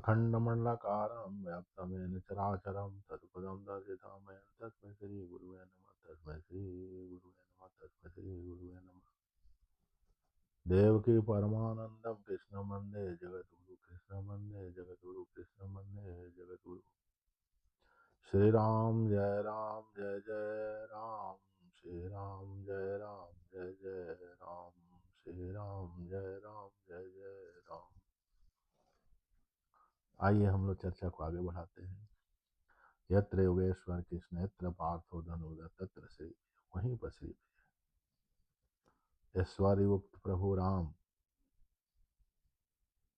अखण्डमण्डलाकारं व्याप्तं येन चराचरं तत्पदं दर्शितं येन तस्मै श्रीगुरुवे नमः तस्मै श्रीगुरुवे नमः तस्मै श्रीगुरुवे नमः। देवकी परमानंदं कृष्ण वंदे जगद्गुरु कृष्ण वंदे जगद्गुरु कृष्ण वंदे जगद्गुरु। श्री राम जय राम श्री राम जय जय राम श्री राम जय जय राम। आइए हम लोग चर्चा को आगे बढ़ाते हैं। यत्र योगेश्वर कृष्ण यत्र पार्थो धनुर्धर तत्र श्री, वहीं पर श्री ऐश्वर्य युक्त प्रभु राम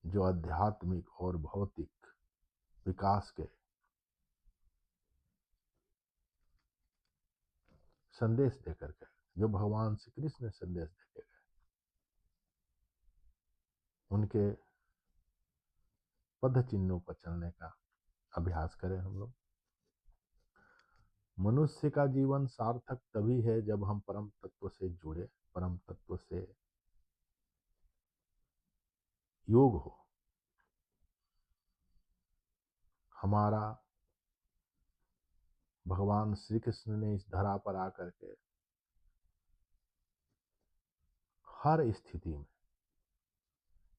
जो आध्यात्मिक और भौतिक विकास के संदेश देकर गए, जो भगवान श्री कृष्ण ने संदेश देके गए, उनके पद चिन्हों पर चलने का अभ्यास करें हम लोग। मनुष्य का जीवन सार्थक तभी है जब हम परम तत्व से जुड़े, परम तत्व से योग हो। हमारा भगवान श्री कृष्ण ने इस धरा पर आकर के हर स्थिति में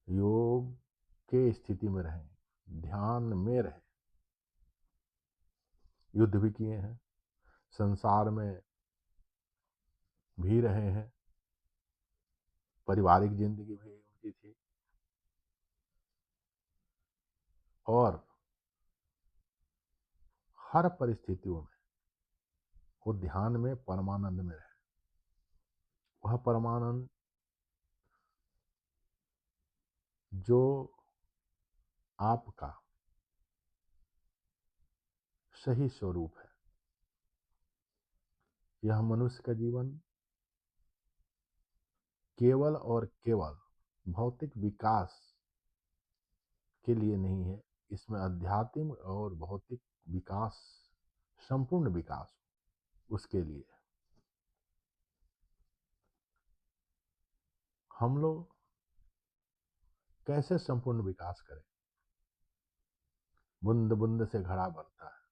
योग के स्थिति में रहें, ध्यान में रहें, युद्ध भी किए हैं, संसार में भी रहे हैं, पारिवारिक जिंदगी भी उनकी थी, और हर परिस्थितियों में वो ध्यान में परमानंद में रहे। वह परमानंद जो आपका सही स्वरूप है। यह मनुष्य का जीवन केवल और केवल भौतिक विकास के लिए नहीं है, इसमें आध्यात्मिक और भौतिक विकास, संपूर्ण विकास उसके लिए। हम लोग कैसे संपूर्ण विकास करें? बूंद बूंद से घड़ा भरता है।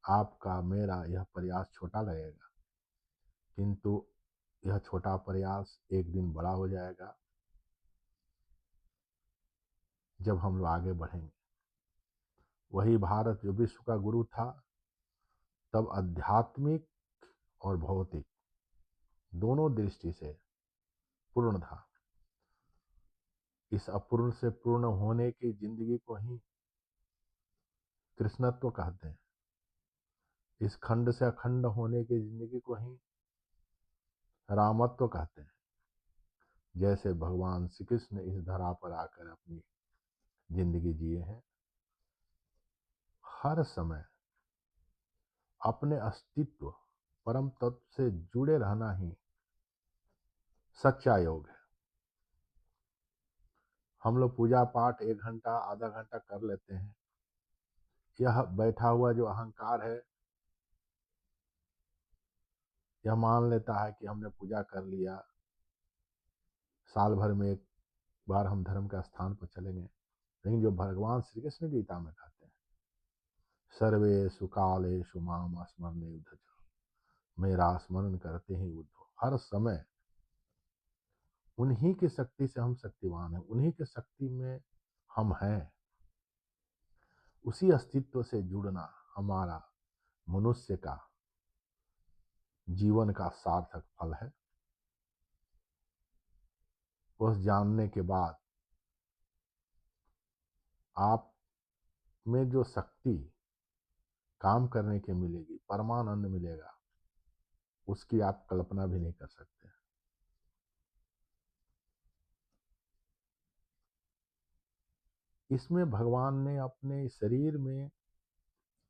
आपका मेरा यह प्रयास छोटा लगेगा, किंतु यह छोटा प्रयास एक दिन बड़ा हो जाएगा जब हम लोग आगे बढ़ेंगे। वही भारत जो विश्व का गुरु था, तब आध्यात्मिक और भौतिक दोनों दृष्टि से पूर्ण था। इस अपूर्ण से पूर्ण होने की जिंदगी को ही कृष्णत्व कहते हैं। इस खंड से अखंड होने की जिंदगी को ही रामत्व कहते हैं। जैसे भगवान श्री कृष्ण इस धरा पर आकर अपनी जिंदगी जिए हैं, हर समय अपने अस्तित्व परम तत्व से जुड़े रहना ही सच्चा योग है। हम लोग पूजा पाठ 1 घंटा आधा घंटा कर लेते हैं। यह बैठा हुआ जो अहंकार है, यह मान लेता है कि हमने पूजा कर लिया, साल भर में एक बार हम धर्म का स्थान पर चलेंगे। लेकिन जो भगवान श्री कृष्ण गीता में कहते हैं, सर्वेषु कालेषु माम स्मरणे युद्धच, मेरा स्मरण करते ही युद्ध हो। हर समय उन्हीं की शक्ति से हम शक्तिवान हैं, उन्हीं की शक्ति में हम हैं। उसी अस्तित्व से जुड़ना हमारा मनुष्य का जीवन का सार्थक फल है। उस जानने के बाद आप में जो शक्ति काम करने की मिलेगी, परमानंद मिलेगा, उसकी आप कल्पना भी नहीं कर सकते। इसमें भगवान ने अपने शरीर में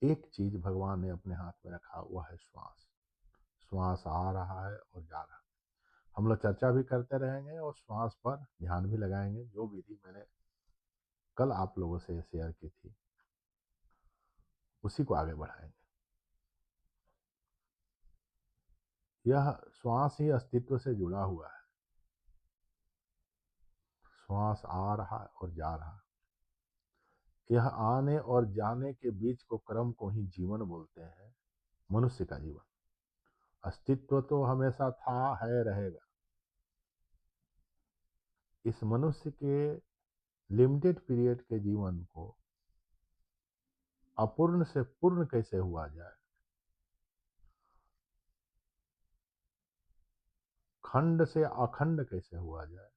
एक चीज भगवान ने अपने हाथ में रखा, हुआ है श्वास। श्वास आ रहा है और जा रहा है। हम लोग चर्चा भी करते रहेंगे और श्वास पर ध्यान भी लगाएंगे। जो विधि मैंने कल आप लोगों से शेयर की थी, उसी को आगे बढ़ाएंगे। यह श्वास ही अस्तित्व से जुड़ा हुआ है। श्वास आ रहा है और जा रहा है। यह आने और जाने के बीच को क्रम को ही जीवन बोलते हैं। मनुष्य का जीवन, अस्तित्व तो हमेशा था, है, रहेगा। इस मनुष्य के लिमिटेड पीरियड के जीवन को अपूर्ण से पूर्ण कैसे हुआ जाए, खंड से अखंड कैसे हुआ जाए,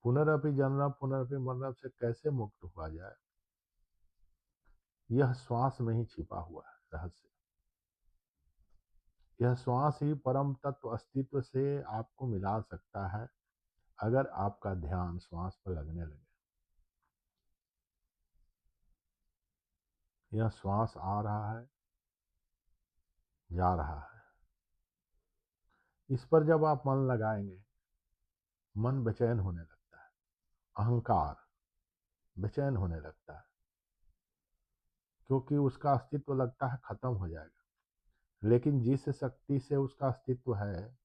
पुनरपि जन्म पुनरपि मरण से कैसे मुक्त हुआ जाए, यह श्वास में ही छिपा हुआ है रहस्य। यह श्वास ही परम तत्व अस्तित्व से आपको मिला सकता है, अगर आपका ध्यान श्वास पर लगने लगे। यह श्वास आ रहा है, जा रहा है, इस पर जब आप मन लगाएंगे, मन बेचैन होने लगता है, अहंकार बेचैन होने लगता है, क्योंकि उसका अस्तित्व लगता है खत्म हो जाएगा। लेकिन जिस शक्ति से उसका अस्तित्व है,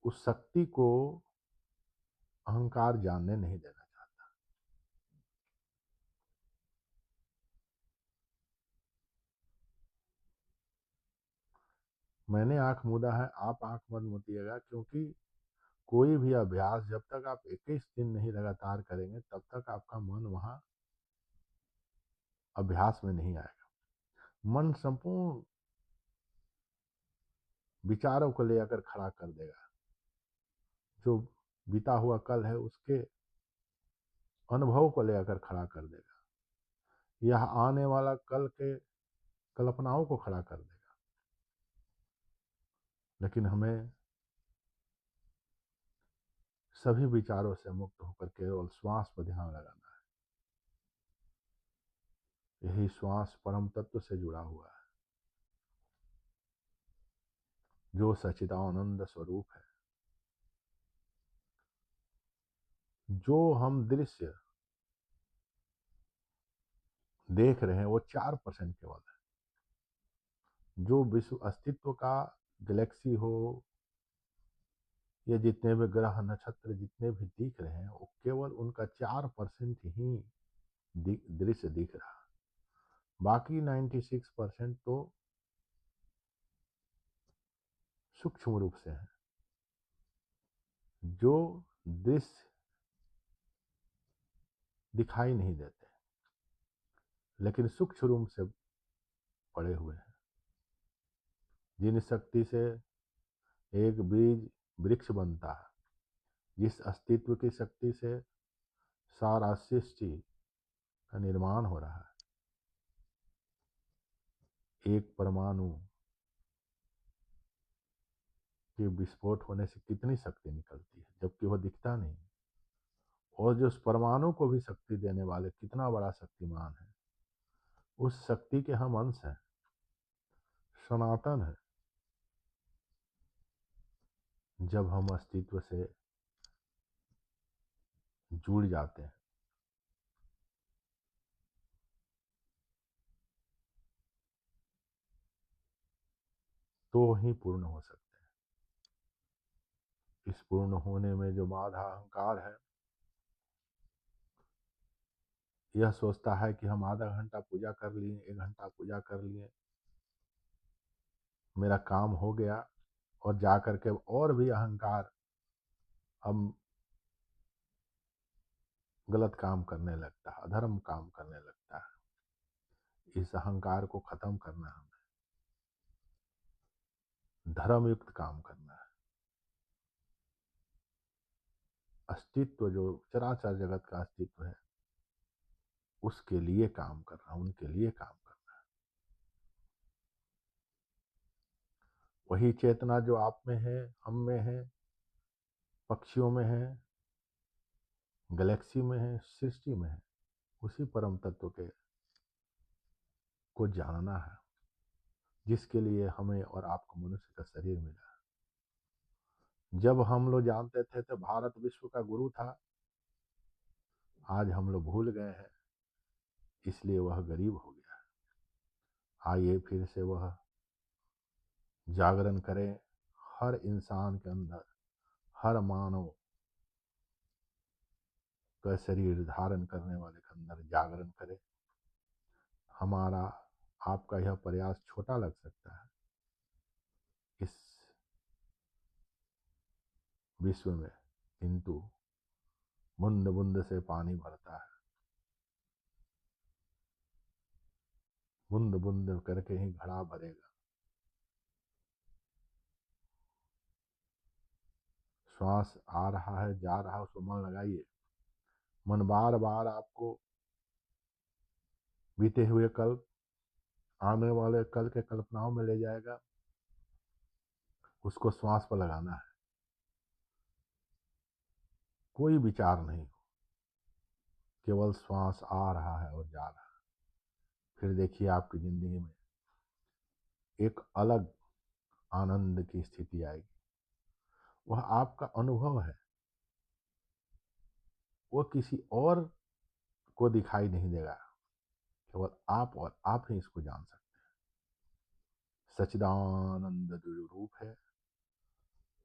उस शक्ति को अहंकार जानने नहीं देना चाहता। मैंने आंख मूंदा है, आप आंख मत मूदिएगा, क्योंकि कोई भी अभ्यास जब तक आप 21 दिन नहीं लगातार करेंगे, तब तक आपका मन वहां अभ्यास में नहीं आएगा। मन संपूर्ण विचारों को लेकर खड़ा कर देगा। जो बीता हुआ कल है, उसके अनुभव को लेकर खड़ा कर देगा। यह आने वाला कल के कल्पनाओं को खड़ा कर देगा। लेकिन हमें सभी विचारों से मुक्त होकर केवल श्वास पर ध्यान लगाना है। यही श्वास परम तत्व से जुड़ा हुआ है, जो सच्चिदानंद स्वरूप है। जो हम दृश्य देख रहे हैं वो 4% केवल है। जो विश्व अस्तित्व का गैलेक्सी हो, ये जितने भी ग्रह नक्षत्र जितने भी दिख रहे हैं, वो केवल उनका 4% ही दृश्य दिख रहा। बाकी 96% तो सूक्ष्म रूप से है, जो दृश्य दिखाई नहीं देते, लेकिन सूक्ष्म रूप से पड़े हुए हैं। जिन शक्ति से एक बीज वृक्ष बनता है, जिस अस्तित्व की शक्ति से सारा सृष्टि का निर्माण हो रहा है, एक परमाणु के विस्फोट होने से कितनी शक्ति निकलती है, जबकि वह दिखता नहीं। और जो उस परमाणु को भी शक्ति देने वाले कितना बड़ा शक्तिमान है, उस शक्ति के हम अंश हैं, सनातन है। जब हम अस्तित्व से जुड़ जाते हैं, तो ही पूर्ण हो सकते हैं। इस पूर्ण होने में जो बाधा अहंकार है, यह सोचता है कि हम आधा घंटा पूजा कर लिए, 1 घंटा पूजा कर लिए, मेरा काम हो गया, और जा करके और भी अहंकार हम गलत काम करने लगता है, अधर्म काम करने लगता है। इस अहंकार को खत्म करना है, हमें धर्म युक्त काम करना है। अस्तित्व जो चराचर जगत का अस्तित्व है, उसके लिए काम करना, उनके लिए काम करना। वही चेतना जो आप में है, हम में है, पक्षियों में है, गैलेक्सी में है, सृष्टि में है, उसी परम तत्व के को जानना है, जिसके लिए हमें और आपको मनुष्य का शरीर मिला। जब हम लोग जानते थे तो भारत विश्व का गुरु था, आज हम लोग भूल गए हैं, इसलिए वह गरीब हो गया। आइए फिर से वह जागरण करें, हर इंसान के अंदर, हर मानव का शरीर धारण करने वाले के अंदर जागरण करे। हमारा आपका यह प्रयास छोटा लग सकता है, इस विश्व में, किंतु बूंद बूंद से पानी भरता है, बूंद बूंद करके ही घड़ा भरेगा। श्वास आ रहा है, जा रहा है, उसको मन लगाइए। मन बार बार आपको बीते हुए कल, आने वाले कल के कल्पनाओं में ले जाएगा। उसको श्वास पर लगाना है, कोई विचार नहीं, केवल श्वास आ रहा है और जा रहा है। फिर देखिए आपकी जिंदगी में एक अलग आनंद की स्थिति आएगी। वह आपका अनुभव है, वह किसी और को दिखाई नहीं देगा, केवल आप और आप ही इसको जान सकते हैं। सच्चिदानंद जो रूप है,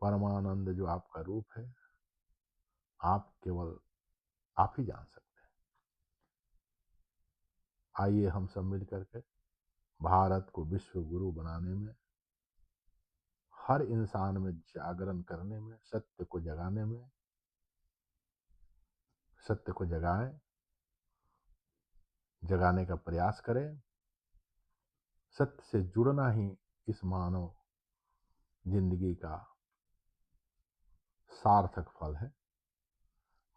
परमानंद जो आपका रूप है, आप केवल आप ही जान सकते हैं। आइए हम सब मिल करके भारत को विश्व गुरु बनाने में, हर इंसान में जागरण करने में, सत्य को जगाने में, सत्य को जगाने का प्रयास करें। सत्य से जुड़ना ही इस मानव जिंदगी का सार्थक फल है।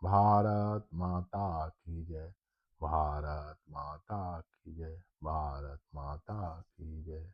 भारत माता की जय, भारत माता की जय, भारत माता की जय।